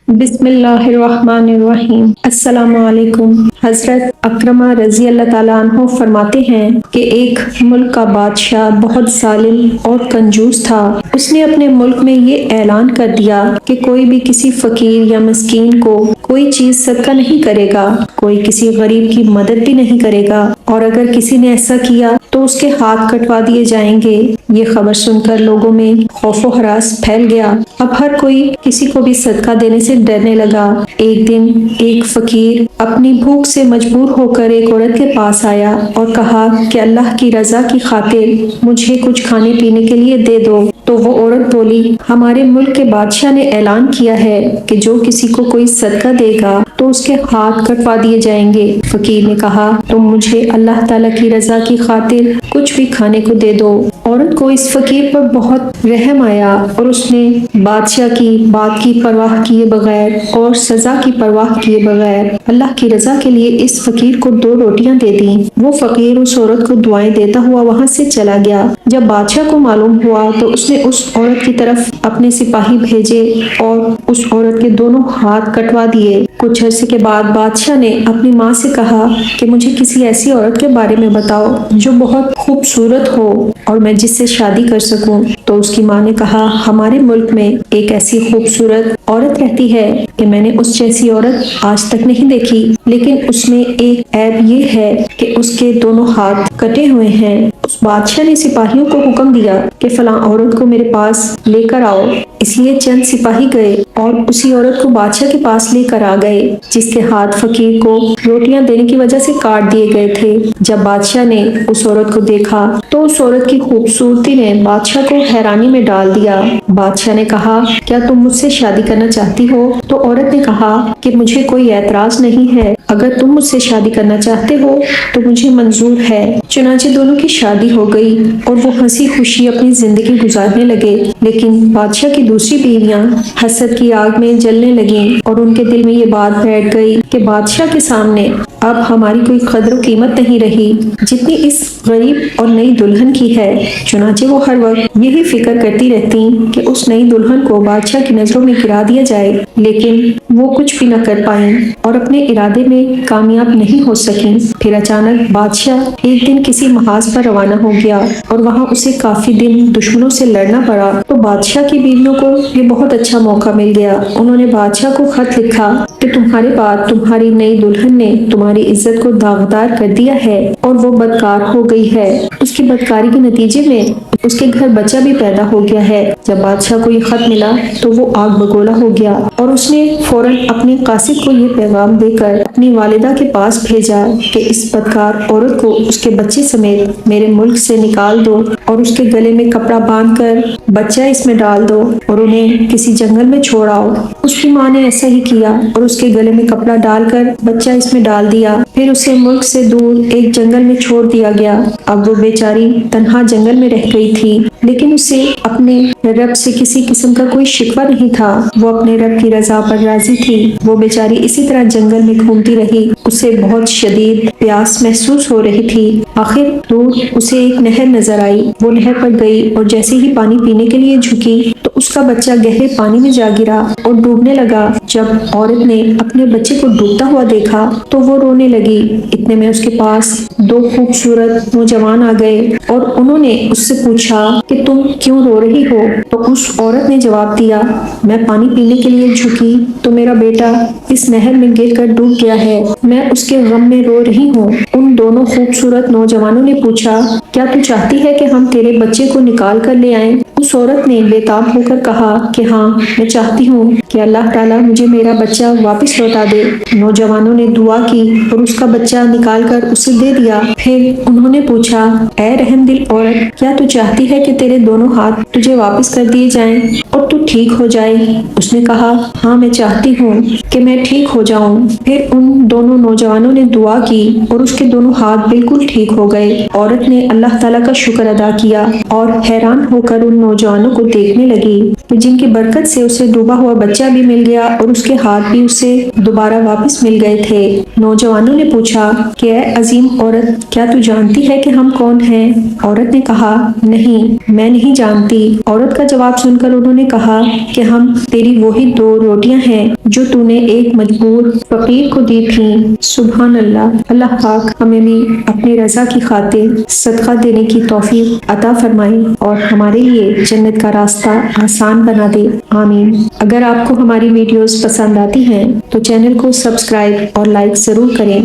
بسم اللہ الرحمن الرحیم۔ السلام علیکم۔ حضرت اکرمہ رضی اللہ تعالیٰ عنہ فرماتے ہیں کہ ایک ملک کا بادشاہ بہت ظالم اور کنجوس تھا۔ اس نے اپنے ملک میں یہ اعلان کر دیا کہ کوئی بھی کسی فقیر یا مسکین کو کوئی چیز صدقہ نہیں کرے گا، کوئی کسی غریب کی مدد بھی نہیں کرے گا، اور اگر کسی نے ایسا کیا تو اس کے ہاتھ کٹوا دیے جائیں گے۔ یہ خبر سن کر لوگوں میں خوف و ہراس پھیل گیا۔ اب ہر کوئی کسی کو بھی صدقہ دینے سے ڈرنے لگا۔ ایک دن ایک فقیر اپنی بھوک سے مجبور ہو کر ایک عورت کے پاس آیا اور کہا کہ اللہ کی رضا کی خاطر مجھے کچھ کھانے پینے کے لیے دے دو۔ تو وہ عورت بولی، ہمارے ملک کے بادشاہ نے اعلان کیا ہے کہ جو کسی کو کوئی صدقہ دے گا تو اس کے ہاتھ کٹوا دیے جائیں گے۔ فقیر نے کہا، تم مجھے اللہ تعالیٰ کی رضا کی خاطر کچھ بھی کھانے کو دے دو۔ عورت کو اس فقیر پر بہت رحم آیا اور اس نے بادشاہ کی بات کی پرواہ کیے بغیر اور سزا کی پرواہ کیے بغیر اللہ کی رضا کے لیے اس فقیر کو 2 روٹیاں دے دیں۔ وہ فقیر اس عورت کو دعائیں دیتا ہوا وہاں سے چلا گیا۔ جب بادشاہ کو معلوم ہوا تو اس نے اس عورت کی طرف اپنے سپاہی بھیجے اور اس عورت کے دونوں ہاتھ کٹوا دیے۔ کچھ عرصے کے بعد بادشاہ نے اپنی ماں سے کہا کہ مجھے کسی ایسی عورت کے بارے میں بتاؤ جو بہت خوبصورت ہو اور میں جس سے شادی کر سکوں۔ تو اس کی ماں نے کہا، ہمارے ملک میں ایک ایسی خوبصورت عورت رہتی ہے کہ میں نے اس جیسی عورت آج تک نہیں دیکھی، لیکن اس میں ایک عیب یہ ہے کہ اس کے دونوں ہاتھ کٹے ہوئے ہیں۔ اس بادشاہ نے سپاہیوں کو حکم دیا کہ فلاں عورت کو میرے پاس لے کر آؤ۔ اس لیے چند سپاہی گئے اور اسی عورت کو بادشاہ کے پاس لے کر آ گئے جس کے ہاتھ فقیر کو روٹیاں دینے کی وجہ سے کاٹ دیے گئے تھے۔ جب بادشاہ نے اس عورت کو دیکھا تو اس عورت کی خوبصورتی نے بادشاہ کو حیرانی میں ڈال دیا۔ بادشاہ نے کہا، کیا تم مجھ سے شادی کرنا چاہتی ہو؟ تو عورت نے کہا کہ مجھے کوئی اعتراض نہیں ہے، اگر تم مجھ سے شادی کرنا چاہتے ہو تو مجھے منظور ہے۔ چنانچہ دونوں کی شادی ہو گئی اور وہ ہنسی خوشی اپنی زندگی گزارنے لگے۔ لیکن بادشاہ کی دوسری بیویاں حسد کی آگ میں جلنے لگیں اور ان کے دل میں یہ بات بیٹھ گئی کہ بادشاہ کے سامنے اب ہماری کوئی قدر و قیمت نہیں رہی جتنی اس غریب اور نئی دلہن کی ہے۔ چنانچہ وہ ہر وقت یہی فکر کرتی رہتی کہ اس نئی دلہن کو بادشاہ کی نظروں میں گرا دیا جائے، لیکن وہ کچھ بھی نہ کر پائیں اور اپنے ارادے میں کامیاب نہیں ہو سکیں۔ پھر اچانک بادشاہ ایک دن کسی محاذ پر روانہ ہو گیا اور وہاں اسے کافی دن دشمنوں سے لڑنا پڑا۔ تو بادشاہ کی بیویوں کو یہ بہت اچھا موقع مل گیا۔ انہوں نے بادشاہ کو خط لکھا کہ تمہارے بعد تمہاری نئی دلہن نے تمہاری عزت کو داغدار کر دیا ہے اور وہ بدکار ہو گئی ہے۔ اس کی بدکاری کے نتیجے میں اس کے گھر بچہ بھی پیدا ہو گیا ہے۔ جب بادشاہ کو یہ خط ملا تو وہ آگ بگولا ہو گیا اور اس نے فوراً اپنے قاصد کو یہ پیغام دے کر اپنی والدہ کے پاس بھیجا کہ اس بدکار عورت کو اس کے بچے سمیت میرے ملک سے نکال دو اور اس کے گلے میں کپڑا باندھ کر بچہ اس میں ڈال دو اور انہیں کسی جنگل میں چھوڑ آؤ۔ اس کی ماں نے ایسا ہی کیا اور اس کے گلے میں کپڑا ڈال کر بچہ اس میں ڈال دیا۔ پھر اسے ملک سے دور ایک جنگل میں چھوڑ دیا گیا۔ اب وہ بیچاری تنہا جنگل میں رہ گئی تھی، لیکن اسے اپنے رب سے کسی قسم کا کوئی شکوہ نہیں تھا۔ وہ اپنے رب کی رضا پر راضی تھی۔ وہ بیچاری اسی طرح جنگل میں گھومتی رہی۔ اسے بہت شدید پیاس محسوس ہو رہی تھی۔ آخر دور اسے ایک نہر نظر آئی۔ وہ نہر پر گئی اور جیسے ہی پانی پینے کے لیے جھکی تو اس کا بچہ گہرے پانی میں جا گرا اور ڈوبنے لگا۔ جب عورت نے اپنے بچے کو ڈوبتا ہوا دیکھا تو وہ رونے لگی۔ اتنے میں اس کے پاس 2 خوبصورت نوجوان آ گئے اور انہوں نے اس سے پوچھا کہ تم کیوں رو رہی ہو؟ تو اس عورت نے جواب دیا، میں پانی پینے کے لیے جھکی تو میرا بیٹا اس نہر میں گر کر ڈوب گیا ہے، میں اس کے غم میں رو رہی ہوں۔ ان دونوں خوبصورت نوجوانوں نے پوچھا، کیا تو چاہتی ہے کہ ہم تیرے بچے کو نکال کر لے آئیں؟ اس عورت نے بے تاب ہو کر کہا کہ ہاں، میں چاہتی ہوں کہ اللہ تعالیٰ مجھے میرا بچہ واپس لوٹا دے۔ نوجوانوں نے دعا کی اور اس کا بچہ نکال کر اسے دے دیا۔ پھر انہوں نے پوچھا، اے رحم دل عورت، کیا تو چاہتی ہے کہ تیرے دونوں ہاتھ تجھے واپس کر دیے جائیں اور تو ٹھیک ہو جائے؟ اس نے کہا، ہاں، میں چاہتی ہوں کہ میں ٹھیک ہو جاؤں۔ پھر ان دونوں نوجوانوں نے دعا کی اور اس کے دونوں ہاتھ بالکل ٹھیک ہو گئے۔ عورت نے اللہ تعالیٰ کا شکر ادا کیا اور حیران ہو کر ان نوجوانوں کو دیکھنے لگی کہ جن کی برکت سے اسے ڈوبا ہوا بچہ بھی مل گیا اور اس کے ہاتھ بھی اسے دوبارہ واپس مل گئے تھے۔ نوجوانوں نے پوچھا کہ اے عظیم عورت، کیا تو جانتی ہے کہ ہم کون ہیں؟ عورت نے کہا نہیں، میں نہیں جانتی۔ عورت کا جواب سن کر انہوں نے کہا کہ ہم تیری وہی 2 روٹیاں ہیں جو تو نے ایک مجبور فقیر کو دی تھیں۔ سبحان اللہ۔ اللہ پاک ہمیں بھی اپنی رضا کی خاطر صدقہ دینے کی توفیق عطا فرمائے اور ہمارے لیے جنت کا راستہ آسان بنا دے، آمین۔ اگر آپ کو ہماری ویڈیوز پسند آتی ہیں تو چینل کو سبسکرائب اور لائک ضرور کریں۔